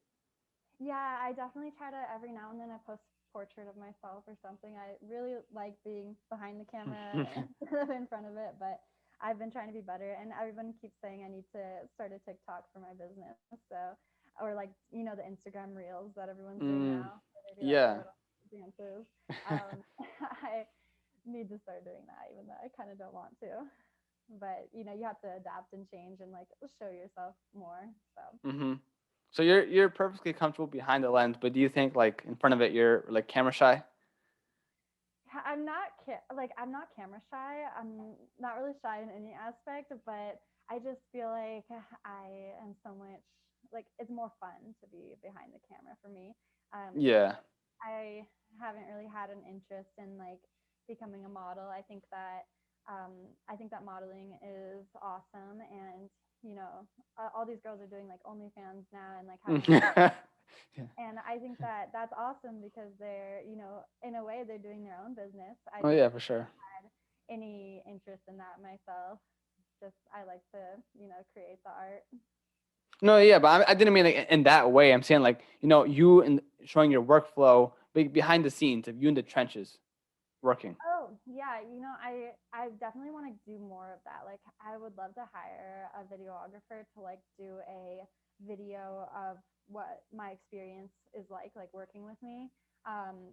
Yeah, I definitely try to every now and then I post a portrait of myself or something. I really like being behind the camera instead of in front of it, but I've been trying to be better and everyone keeps saying I need to start a TikTok for my business. So or like, the Instagram reels that everyone's doing Mm, now where they do like their yeah. little dances. I need to start doing that even though I kind of don't want to. But you have to adapt and change and like show yourself more. So hmm So you're perfectly comfortable behind the lens, but do you think like in front of it you're like camera shy? I'm not camera shy. I'm not really shy in any aspect, but I just feel like I am so much like it's more fun to be behind the camera for me. Yeah. I haven't really had an interest in like becoming a model. I think that modeling is awesome, and all these girls are doing like OnlyFans now and like having their yeah. and I think that that's awesome because they're, in a way, they're doing their own business. I Oh just yeah, for sure. had any interest in that myself. Just I like to, create the art. No, yeah, but I didn't mean like in that way. I'm saying like you and showing your workflow behind the scenes of you in the trenches working. Oh, yeah, I definitely want to do more of that. Like I would love to hire a videographer to like do a video of what my experience is like working with me.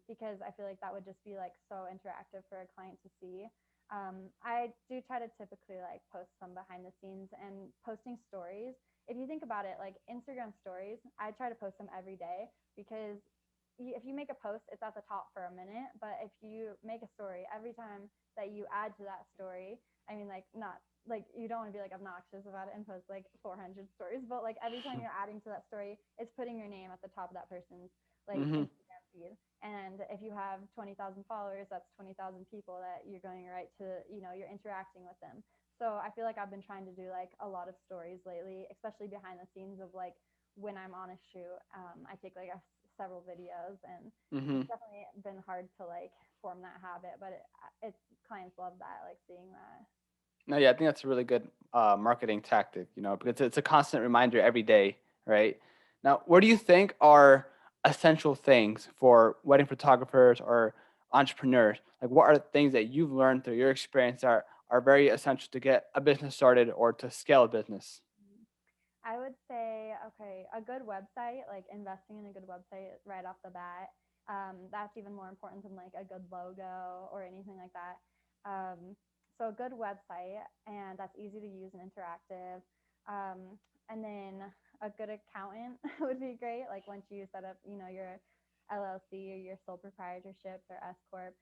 Because I feel like that would just be like so interactive for a client to see. I do try to typically like post some behind the scenes and posting stories. If you think about it, like Instagram stories, I try to post them every day because if you make a post, it's at the top for a minute. But if you make a story, every time that you add to that story, I mean, like, not like you don't want to be like obnoxious about it and post like 400 stories, but like every time you're adding to that story, it's putting your name at the top of that person's like hmm Instagram feed. And if you have 20,000 followers, that's 20,000 people that you're going right to, you're interacting with them. So I feel like I've been trying to do like a lot of stories lately, especially behind the scenes of like when I'm on a shoot. I take like several videos, and hmm it's definitely been hard to like form that habit. But it's clients love that, like seeing that. No, yeah, I think that's a really good marketing tactic. Because it's a constant reminder every day, right? Now, what do you think are essential things for wedding photographers or entrepreneurs? Like, what are things that you've learned through your experience that are very essential to get a business started or to scale a business? I would say, okay, a good website, like investing in a good website right off the bat. That's even more important than like a good logo or anything like that. Um, so a good website, and that's easy to use and interactive. Um, and then a good accountant would be great. Like once you set up, your LLC or your sole proprietorship or S corp,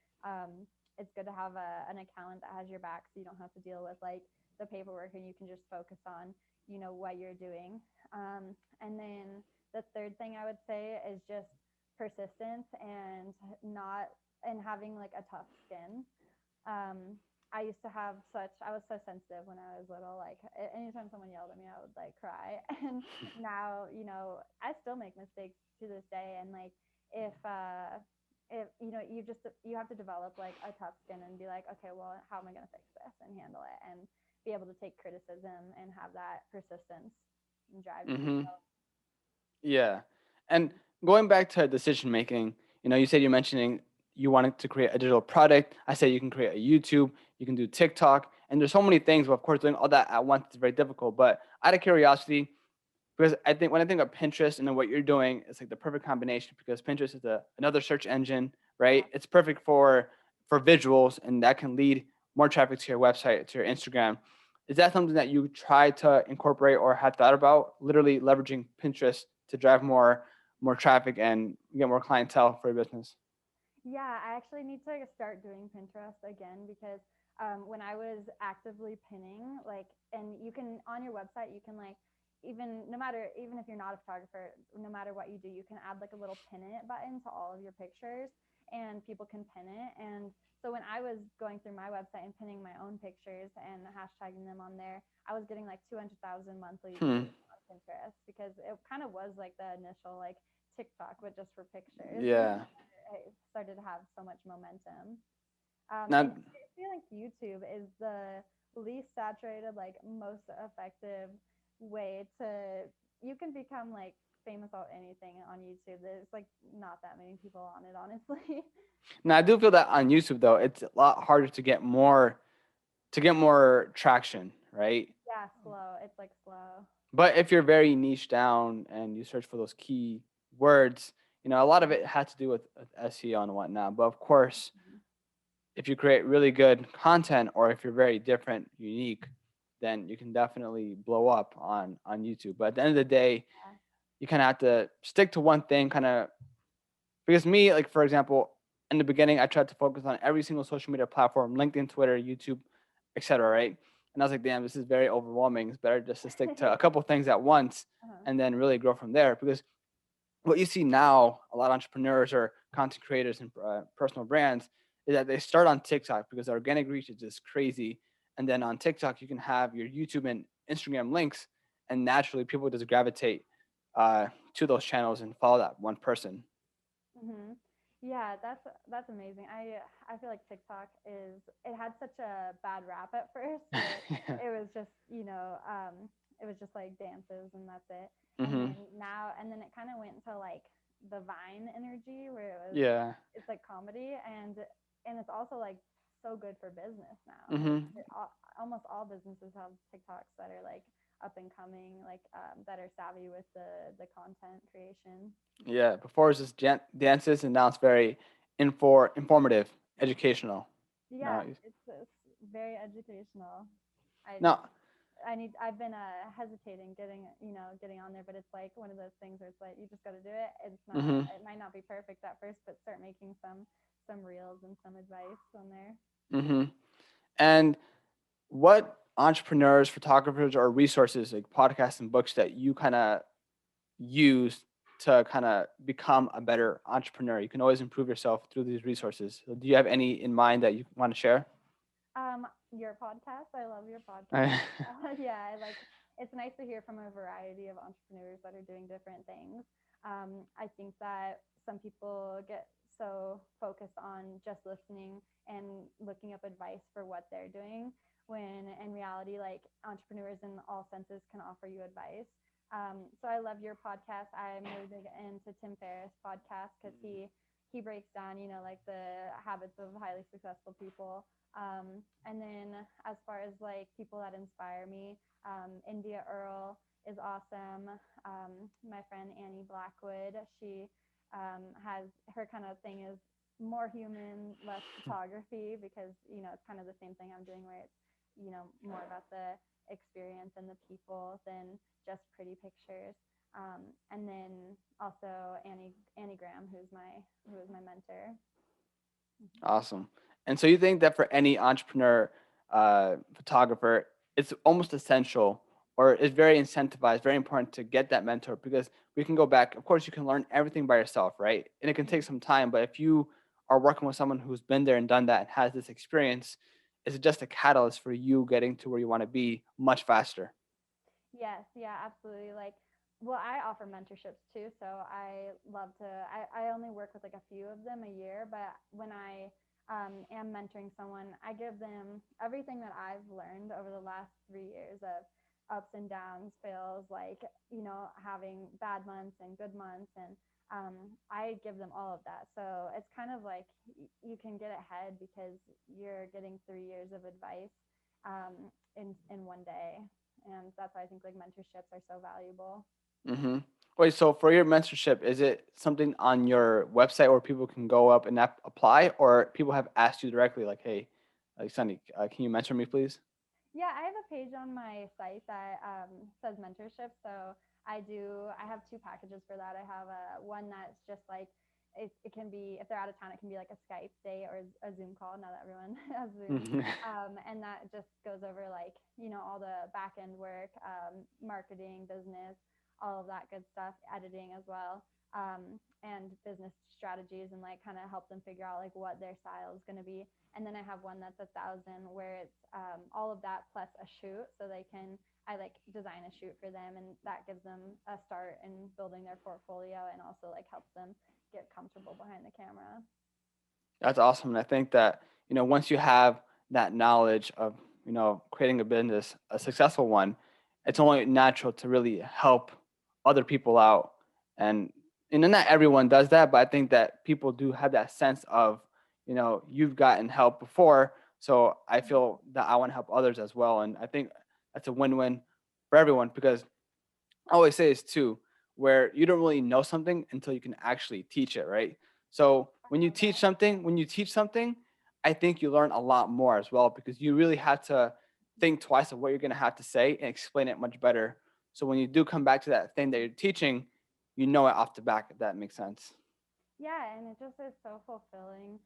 it's good to have an accountant that has your back, so you don't have to deal with like the paperwork, and you can just focus on what you're doing. And then the third thing I would say is just persistence and not and having like a tough skin. um, I was so sensitive when I was little. Like anytime someone yelled at me, I would like cry. And now, I still make mistakes to this day. And like, if, you have to develop like a tough skin and be like, okay, well, how am I going to fix this and handle it and be able to take criticism and have that persistence and drive to keep hmm going. Yeah. And going back to decision making, you said you're mentioning you wanted to create a digital product. I said you can create a YouTube, you can do TikTok, and there's so many things. But of course, doing all that at once is very difficult. But out of curiosity, because I think when I think of Pinterest and then what you're doing, it's like the perfect combination because Pinterest is another search engine, Yeah. right? It's perfect for visuals, and that can lead more traffic to your website, to your Instagram. Is that something that you try to incorporate or have thought about? Literally leveraging Pinterest to drive more traffic and get more clientele for your business. Yeah, I actually need to start doing Pinterest again because when I was actively pinning, like, and you can on your website, you can like, even no matter, even if you're not a photographer, no matter what you do, you can add like a little pin it button to all of your pictures, and people can pin it. And so when I was going through my website and pinning my own pictures and hashtagging them on there, I was getting like 200,000 monthly Hmm. views on Pinterest because it kind of was like the initial like TikTok, but just for pictures. And Yeah. it started to have so much momentum. And Now, I feel like YouTube is the least saturated, like most effective way to, you can become like famous about anything on YouTube. There's like not that many people on it, honestly. Now I do feel that on YouTube though, it's a lot harder to get more traction, right? Yeah, slow. It's like slow. But if you're very niche down and you search for those key words, a lot of it has to do with SEO and whatnot. But of course, Mhm. if you create really good content or if you're very different, unique, then you can definitely blow up on YouTube. But at the end of the day, Yeah. you kind of have to stick to one thing, kind of because me, like for example, in the beginning, I tried to focus on every single social media platform, LinkedIn, Twitter, YouTube, etc. Right? And I was like, damn, this is very overwhelming. It's better just to stick to a Yeah. couple things at once Uh-huh. and then really grow from there. Because what you see now, a lot of entrepreneurs or content creators and personal brands is that they start on TikTok because the organic reach is just crazy. And then on TikTok, you can have your YouTube and Instagram links, and naturally people just gravitate to those channels and follow that one person. Mhm. Yeah, that's amazing. I feel like TikTok is it had such a bad rap at first where Yeah. it was just, it was just like dances and that's it. And Hmm. then now and then it kind of went into like the Vine energy where Yeah. it's like comedy and it's also like so good for business now. Like Hmm. almost all businesses have TikToks that are like up and coming, like that are savvy with the content creation. Yeah. Before it was just dances, and now it's very informative, educational. Yeah, No. it's very educational. I Now. I've been hesitating getting on there, but it's like one of those things where it's like you just got to do it. Hmm. It might not be perfect at first, but start making some reels and some advice on there. Hmm. And what entrepreneurs, photographers, or resources like podcasts and books that you kind of use to kind of become a better entrepreneur? You can always improve yourself through these resources. So do you have any in mind that you want to share? Your podcast, I love your podcast. I- Yeah, I like it's nice to hear from a variety of entrepreneurs that are doing different things. I think that some people get so focused on just listening and looking up advice for what they're doing, when in reality, like entrepreneurs in all senses can offer you advice. So I love your podcast. I'm really big into Tim Ferriss' podcast because he breaks down, like the habits of highly successful people. And then as far as like people that inspire me, India Earl is awesome. My friend Annie Blackwood, she has her kind of thing is more human, less photography because it's kind of the same thing I'm doing where it's more about the experience and the people than just pretty pictures. And then also Annie Graham, who is my mentor. Awesome. And so you think that for any entrepreneur, photographer, it's almost essential or it's very incentivized, very important to get that mentor because we can go back. Of course, you can learn everything by yourself, right? And it can take Mm-hmm. some time. But if you are working with someone who's been there and done that and has this experience, it's just a catalyst for you getting to where you want to be much faster. Yes, yeah, absolutely. Like, well, I offer mentorships too, so I love to. I only work with like a few of them a year, but when I am mentoring someone, I give them everything that I've learned over the last 3 years of ups and downs, fails, like, having bad months and good months. And I give them all of that. So it's kind of like you can get ahead because you're getting 3 years of advice in one day, and that's why I think like mentorships are so valuable. Hmm. Wait, so for your mentorship, is it something on your website where people can go up and apply, or people have asked you directly, like, "Hey, like Sunny, can you mentor me, please?" Yeah, I have a page on my site that says mentorship. So I have two packages for that. I have one that's just like it can be if they're out of town, it can be like a Skype day or a Zoom call. Now that everyone has Zoom, Mhm. and that just goes over like all the back end work, marketing, business, all of that good stuff, editing as well, and business strategies, and like kind of help them figure out like what their style is going to be. And then I have one that's 1,000 where it's all of that plus a shoot, so I like design a shoot for them, and that gives them a start in building their portfolio and also like helps them get comfortable behind the camera. That's awesome, and I think that once you have that knowledge of creating a business, a successful one, it's only natural to really help other people out And not everyone does that, but I think that people do have that sense of, you've gotten help before, so I feel that I want to help others as well. And I think that's a win-win for everyone, because I always say this too, where you don't really know something until you can actually teach it, right? So I when you love teach that. something, I think you learn a lot more as well, because you really have to think twice of what you're going to have to say and explain it much better. So when you do come back to that thing that you're teaching, you know it off the back, if that makes sense. Yeah, and it just is so fulfilling,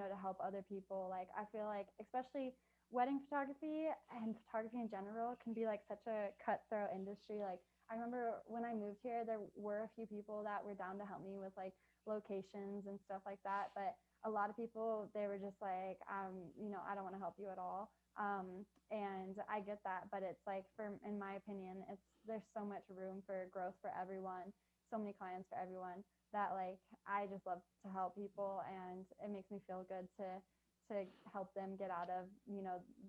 to help other people. Like, I feel like, especially wedding photography and photography in general, can be like such a cutthroat industry. Like, I remember when I moved here, there were a few people that were down to help me with like locations and stuff like that. But a lot of people, they were just like, I don't want to help you at all. And I get that, but it's like, in my opinion, there's so much room for growth for everyone, so many clients for everyone, that like I just love to help people, and it makes me feel good to help them get out of,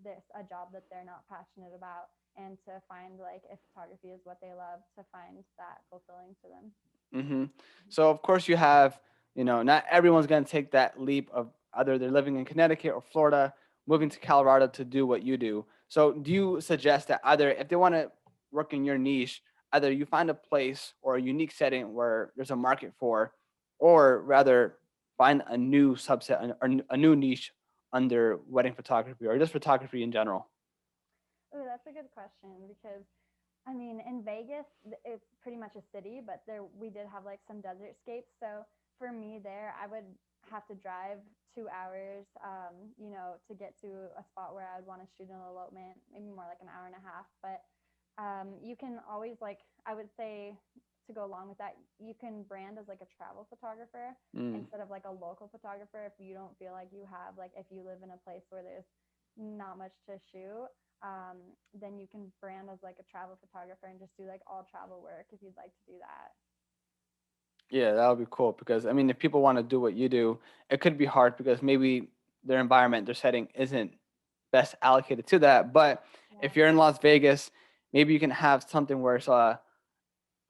this a job that they're not passionate about, and to find, like, if photography is what they love, to find that fulfilling to them. hmm So of course you have, not everyone's going to take that leap of either they're living in Connecticut or Florida, moving to Colorado to do what you do. So do you suggest that either if they want to work in your niche, either you find a place or a unique setting where there's a market for, or rather find a new subset or a new niche under wedding photography or just photography in general? Oh, that's a good question, because I mean, in Vegas, it's pretty much a city, but there we did have like some desert scapes. So for me there, I would have to drive 2 hours, to get to a spot where I would want to shoot an elopement, maybe more like an hour and a half. But you can always, like, I would say, to go along with that, you can brand as like a travel photographer Mm. instead of like a local photographer if you don't feel like you have, like, if you live in a place where there's not much to shoot, then you can brand as like a travel photographer and just do like all travel work if you'd like to do that. Yeah, that would be cool, because I mean, if people want to do what you do, it could be hard because maybe their environment, their setting isn't best allocated to that. But Yeah, if you're in Las Vegas, maybe you can have something where it's a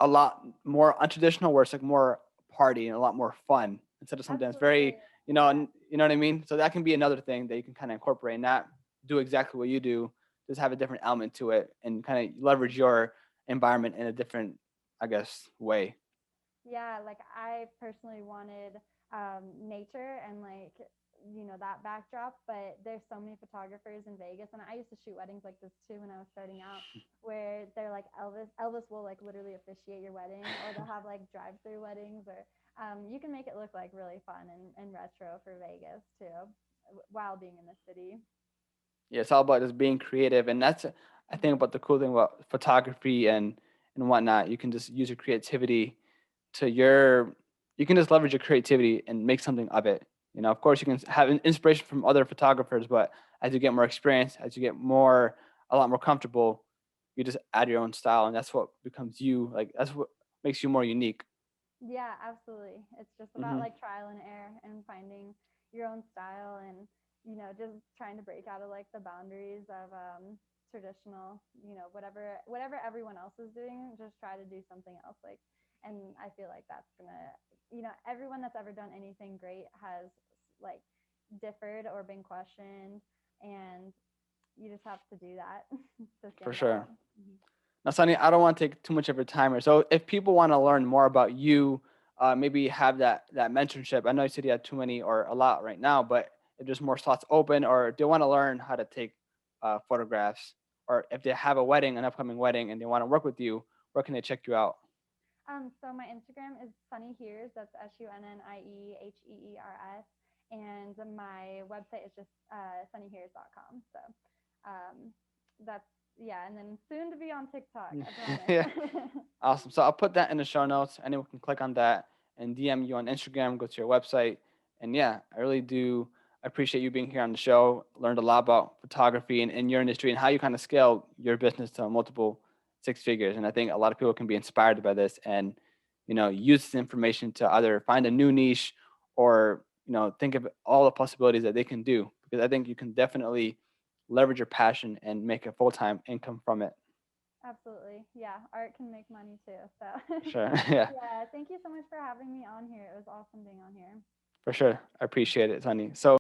lot more untraditional, where it's like more party and a lot more fun instead of something that's absolutely. very, Yeah. you know what I mean? So that can be another thing that you can kind of incorporate and not do exactly what you do, just have a different element to it and kind of leverage your environment in a different, I guess, way. Yeah, like I personally wanted nature and, like, that backdrop, but there's so many photographers in Vegas, and I used to shoot weddings like this too when I was starting out, where they're like, Elvis will like literally officiate your wedding, or they'll have like drive-through weddings, or you can make it look like really fun and retro for Vegas too, while being in the city. Yeah, it's all about just being creative, and that's I think about the cool thing about photography and whatnot. You can just use your creativity to your, you can just leverage your creativity and make something of it. Of course, you can have inspiration from other photographers, but as you get more experience, as you get a lot more comfortable, you just add your own style, and that's what becomes you. Like that's what makes you more unique. Yeah, absolutely. It's just about hmm like trial and error and finding your own style, and, just trying to break out of like the boundaries of traditional, whatever everyone else is doing, just try to do something else, like, and I feel like that's going to, everyone that's ever done anything great has, like, differed or been questioned, and you just have to do that to For stand sure. out. Mhm. Now, Sunny, I don't want to take too much of your time here. So, if people want to learn more about you, maybe have that mentorship. I know you said you had too many or a lot right now, but if there's more slots open, or they want to learn how to take photographs, or if they have a wedding, an upcoming wedding, and they want to work with you, where can they check you out? So my Instagram is Sunnie Heers. That's SUNNIEHEERS. And my website is just sunnyheers.com. So um, that's, yeah. And then soon to be on TikTok, I Yeah, promise. awesome. So I'll put that in the show notes. Anyone can click on that and DM you on Instagram, go to your website. And yeah, I really do appreciate you being here on the show. Learned a lot about photography and in your industry and how you kind of scale your business to multiple six figures. And I think a lot of people can be inspired by this and, use this information to either find a new niche or, think of all the possibilities that they can do. Because I think you can definitely leverage your passion and make a full time income from it. Absolutely. Yeah, art can make money too. So, Sure. Yeah, yeah, thank you so much for having me on here. It was awesome being on here. for sure. I appreciate it, Sunny. So